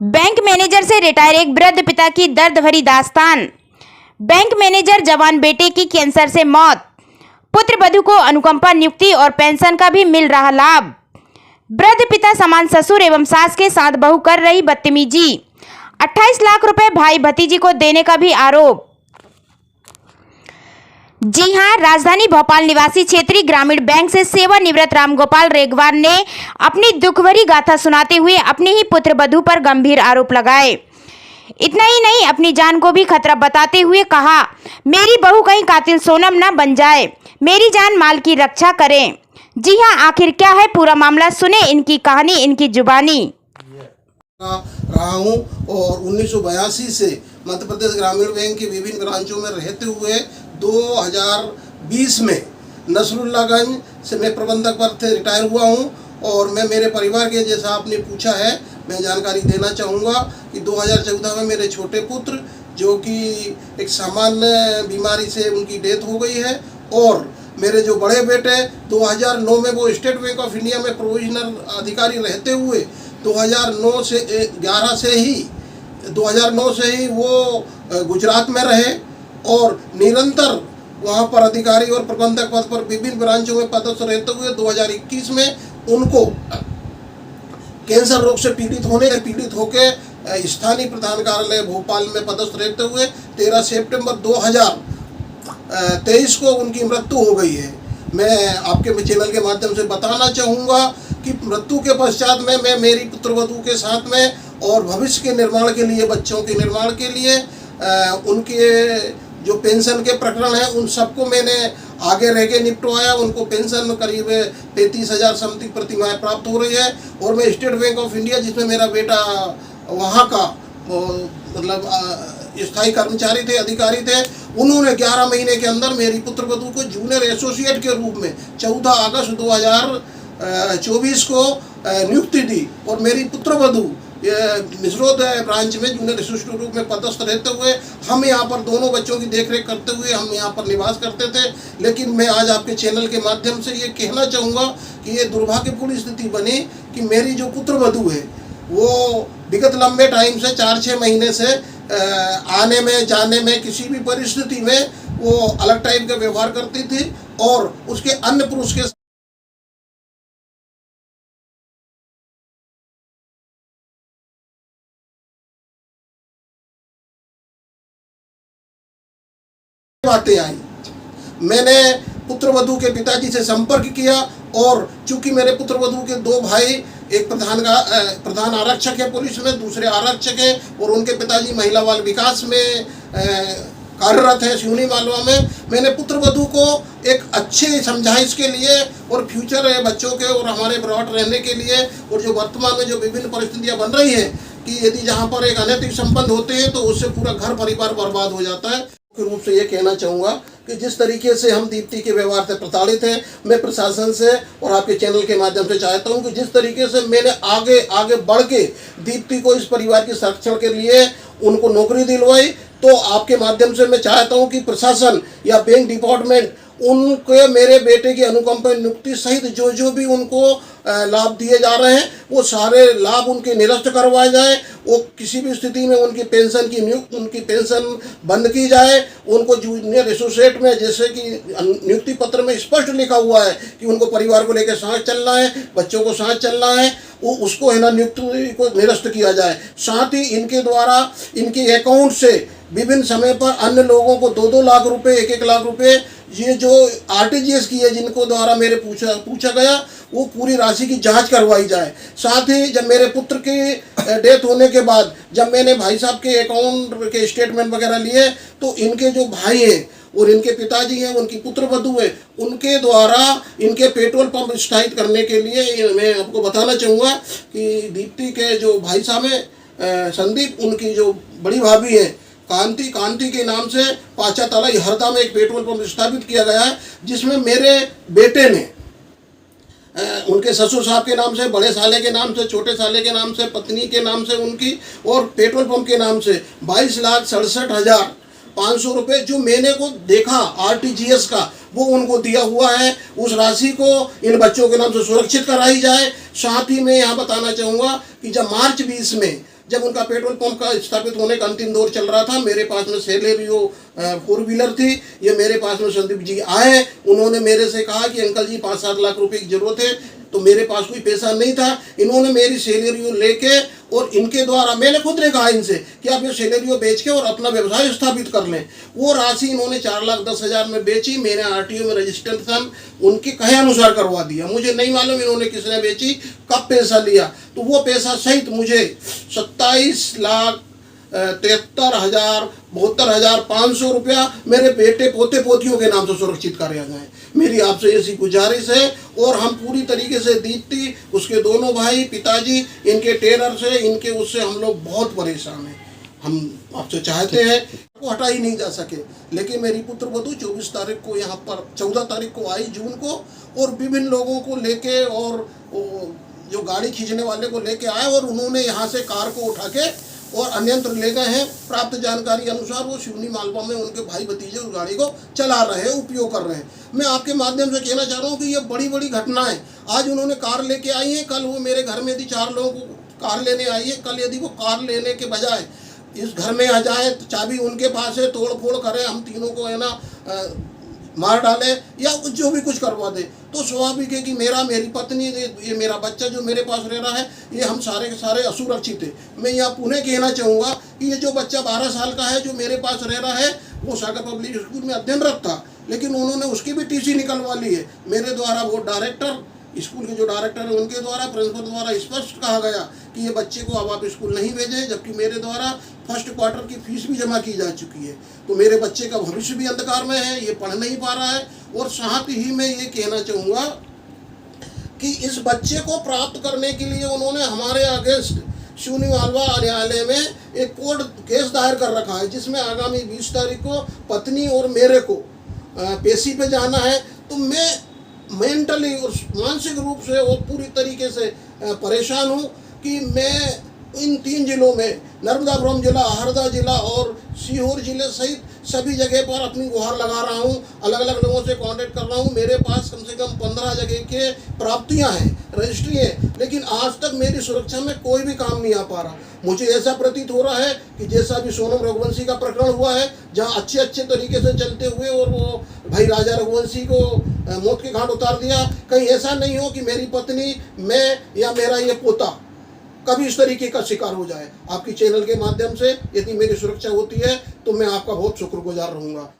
Bank manager से retire एक वृद्ध पिता की दर्द भरी दास्तान। बैंक मैनेजर जवान बेटे की कैंसर से मौत। पुत्र वधू को अनुकंपा नियुक्ति और पेंशन का भी मिल रहा लाभ। वृद्ध पिता समान ससुर एवं सास के साथ बहू कर रही बदतमीजी। 28 लाख रुपए भाई भतीजी को देने का भी आरोप। जी हां, राजधानी भोपाल निवासी क्षेत्रीय ग्रामीण बैंक से सेवानिवृत्त रामगोपाल रेगवार ने अपनी दुख भरी गाथा सुनाते हुए अपने ही पुत्र वधू पर गंभीर आरोप लगाए। इतना ही नहीं, अपनी जान को भी खतरा बताते हुए कहा, मेरी बहू कहीं कातिल सोनम न बन जाए, मेरी जान माल की रक्षा करें। जी हां, आखिर क्या है पूरा मामला, सुने इनकी कहानी, इनकी जुबानी। रहा हूँ और 1982 से मध्य प्रदेश ग्रामीण बैंक के विभिन्न ब्रांचों में रहते हुए 2020 में नसरुल्लागंज से मैं प्रबंधक पद से रिटायर हुआ हूँ। और मैं मेरे परिवार के, जैसा आपने पूछा है, मैं जानकारी देना चाहूँगा कि 2014 में मेरे छोटे पुत्र, जो कि एक सामान्य बीमारी से उनकी डेथ हो गई है, और मेरे जो बड़े बेटे 2009 में वो स्टेट बैंक ऑफ इंडिया में प्रोविजनल अधिकारी रहते हुए 2009 से ही वो गुजरात में रहे और निरंतर वहाँ पर अधिकारी और प्रबंधक पद पर विभिन्न ब्रांचों में पदस्थ रहते हुए 2021 में उनको कैंसर रोग से पीड़ित होकर स्थानीय प्रधान कार्यालय भोपाल में पदस्थ रहते हुए 13 सितंबर 2023 को उनकी मृत्यु हो गई है। मैं आपके चैनल के माध्यम से बताना चाहूँगा कि मृत्यु के पश्चात में मैं मेरी पुत्रवधू के साथ में और भविष्य के निर्माण के लिए, बच्चों के निर्माण के लिए उनके जो पेंशन के प्रकरण हैं उन सबको मैंने आगे रह के निपटवाया। उनको पेंशन करीब 35,000 समथिंग प्रतिमाह प्राप्त हो रही है। और मैं स्टेट बैंक ऑफ इंडिया, जिसमें मेरा बेटा वहाँ का मतलब स्थायी कर्मचारी थे, अधिकारी थे, उन्होंने 11 महीने के अंदर मेरी पुत्रवधू को जूनियर एसोसिएट के रूप में 14 अगस्त 2024 को नियुक्ति दी। और मेरी पुत्रवधू मिसरोद ब्रांच में जूनियर एसोसिएट के रूप में पदस्थ रहते हुए हम यहाँ पर दोनों बच्चों की देखरेख करते हुए हम यहाँ पर निवास करते थे। लेकिन मैं आज आपके चैनल के माध्यम से ये कहना चाहूँगा कि ये दुर्भाग्यपूर्ण स्थिति बनी कि मेरी जो पुत्रवधू है वो विगत लंबे टाइम से 4-6 महीने से आने में जाने में किसी भी परिस्थिति में वो अलग टाइप का व्यवहार करती थी और उसके अन्य पुरुष के बातें आई। मैंने पुत्रवधू के पिताजी से संपर्क किया और चूंकि मेरे पुत्रवधू के 2 भाई, एक प्रधान आरक्षक है पुलिस में, दूसरे आरक्षक हैं, और उनके पिताजी महिला बाल विकास में कार्यरत है सिवनी मालवा में। मैंने पुत्रवधू को एक अच्छे समझाइश के लिए और फ्यूचर बच्चों के और हमारे ब्रॉड रहने के लिए, और जो वर्तमान में जो विभिन्न परिस्थितियां बन रही है कि यदि जहां पर एक अनैतिक संबंध होते हैं तो उससे पूरा घर परिवार बर्बाद हो जाता है, मुख्य रूप से ये कहना चाहूँगा कि जिस तरीके से हम दीप्ति के व्यवहार से प्रताड़ित हैं, मैं प्रशासन से और आपके चैनल के माध्यम से चाहता हूँ कि जिस तरीके से मैंने आगे बढ़ के दीप्ति को, इस परिवार के संरक्षण के लिए उनको नौकरी दिलवाई, तो आपके माध्यम से मैं चाहता हूँ कि प्रशासन या बैंक डिपार्टमेंट उनके मेरे बेटे की अनुकंपा नियुक्ति सहित जो भी उनको लाभ दिए जा रहे हैं वो सारे लाभ उनके निरस्त करवाए जाए। वो किसी भी स्थिति में उनकी पेंशन बंद की जाए। उनको जूनियर एसोसिएट में, जैसे कि नियुक्ति पत्र में स्पष्ट लिखा हुआ है कि उनको परिवार को लेकर साथ चलना है, बच्चों को साथ चलना है, वो उसको है ना नियुक्ति को निरस्त किया जाए। साथ ही इनके द्वारा इनके अकाउंट से विभिन्न समय पर अन्य लोगों को 2-2 लाख रुपए, 1-1 लाख रुपए, ये जो आरटीजीएस की है जिनको द्वारा मेरे पूछा गया, वो पूरी राशि की जांच करवाई जाए। साथ ही जब मेरे पुत्र की डेथ होने के बाद जब मैंने भाई साहब के अकाउंट के स्टेटमेंट वगैरह लिए, तो इनके जो भाई हैं और इनके पिताजी हैं, उनकी पुत्रवधू है, उनके द्वारा इनके पेट्रोल पंप स्थापित करने के लिए मैं आपको बताना चाहूँगा कि दीप्ति के जो भाई साहब हैं संदीप, उनकी जो बड़ी भाभी है कांति के नाम से पाचा तलाई हरदा में एक पेट्रोल पंप स्थापित किया गया है, जिसमें मेरे बेटे ने उनके ससुर साहब के नाम से, बड़े साले के नाम से, छोटे साले के नाम से, पत्नी के नाम से उनकी, और पेट्रोल पंप के नाम से 22,67,500 रुपये जो मैंने को देखा आरटीजीएस का, वो उनको दिया हुआ है। उस राशि को इन बच्चों के नाम से सुरक्षित कराई जाए। साथ ही मैं यहाँ बताना चाहूँगा कि जब मार्च 20 में जब उनका पेट्रोल पंप का स्थापित होने का अंतिम दौर चल रहा था, मेरे पास में सेलेरियो 4 व्हीलर थी। ये मेरे पास में संदीप जी आए, उन्होंने मेरे से कहा कि अंकल जी 5-7 लाख रुपए की जरूरत है। तो मेरे पास कोई पैसा नहीं था। इन्होंने मेरी सेलेरियो लेके और इनके द्वारा, मैंने खुद ने कहा इनसे कि आप ये सेलेरियो बेच के और अपना व्यवसाय स्थापित कर लें। वो राशि इन्होंने 4,10,000 में बेची। मैंने RTO में रजिस्ट्रेशन उनके कहे अनुसार करवा दिया। मुझे नहीं मालूम इन्होंने किसने बेची, कब पैसा लिया। तो वो पैसा सहित मुझे 27,73,72,500 रुपया मेरे बेटे पोते पोतियों के नाम से सुरक्षित कराया जाए। मेरी आपसे ऐसी गुजारिश है। और हम पूरी तरीके से दीप्ति, उसके दोनों भाई, पिताजी, इनके टेरर से, इनके उससे हम लोग बहुत परेशान हैं। हम आपसे चाहते हैं को हटा ही नहीं जा सके। लेकिन मेरी पुत्र वधू 24 तारीख को यहाँ पर, 14 तारीख को आई जून को, और विभिन्न लोगों को लेके और जो गाड़ी खींचने वाले को लेके आए और उन्होंने यहाँ से कार को उठा के और अन्यंत्र ले गए हैं। प्राप्त जानकारी अनुसार वो शिवनी मालवा में उनके भाई भतीजे उस गाड़ी को चला रहे हैं, उपयोग कर रहे हैं। मैं आपके माध्यम से कहना चाह रहा हूँ कि ये बड़ी बड़ी घटनाएं, आज उन्होंने कार लेके आई हैं, कल वो मेरे घर में यदि 4 लोगों को कार लेने आई है, कल यदि वो कार लेने के बजाय इस घर में आ जाए, तो चाबी उनके पास है, तोड़ फोड़ करें, हम तीनों को है ना मार डाले या जो भी कुछ करवा दे, तो स्वाभाविक है कि मेरी पत्नी, ये मेरा बच्चा जो मेरे पास रह रहा है, ये हम सारे के सारे असुरक्षित है। मैं यहाँ पुनः कहना चाहूँगा कि ये जो बच्चा 12 साल का है जो मेरे पास रह रहा है, वो सागर पब्लिक स्कूल में अध्ययनरत था, लेकिन उन्होंने उसकी भी TC निकलवा ली है। मेरे द्वारा वो डायरेक्टर, स्कूल के जो डायरेक्टर है उनके द्वारा, प्रिंसिपल द्वारा स्पष्ट कहा गया कि ये बच्चे को अब आप स्कूल नहीं भेजें, जबकि मेरे द्वारा फर्स्ट क्वार्टर की फीस भी जमा की जा चुकी है। तो मेरे बच्चे का भविष्य भी अंधकार में है, ये पढ़ नहीं पा रहा है। और साथ ही मैं ये कहना चाहूँगा कि इस बच्चे को प्राप्त करने के लिए उन्होंने हमारे आगे शिवनी मालवा न्यायालय में एक कोर्ट केस दायर कर रखा है, जिसमें आगामी 20 तारीख को पत्नी और मेरे को पेशी पे जाना है। तो मैं मेंटली और मानसिक रूप से और पूरी तरीके से परेशान हूँ कि मैं इन 3 जिलों में, नर्मदापुरम जिला, हरदा जिला और सीहोर जिले सहित सभी जगह पर अपनी गुहार लगा रहा हूँ। अलग अलग लोगों से कांटेक्ट कर रहा हूँ। मेरे पास कम से कम 15 जगह के प्राप्तियाँ हैं, रजिस्ट्री है, लेकिन आज तक मेरी सुरक्षा में कोई भी काम नहीं आ पा रहा। मुझे ऐसा प्रतीत हो रहा है कि जैसा भी सोनम रघुवंशी का प्रकरण हुआ है, जहाँ अच्छे तरीके से चलते हुए और वो भाई राजा रघुवंशी को मौत के घाट उतार दिया, कहीं ऐसा नहीं हो कि मेरी पत्नी, मैं या मेरा ये पोता कभी इस तरीके का शिकार हो जाए। आपकी चैनल के माध्यम से यदि मेरी सुरक्षा होती है तो मैं आपका बहुत शुक्रगुजार रहूँगा।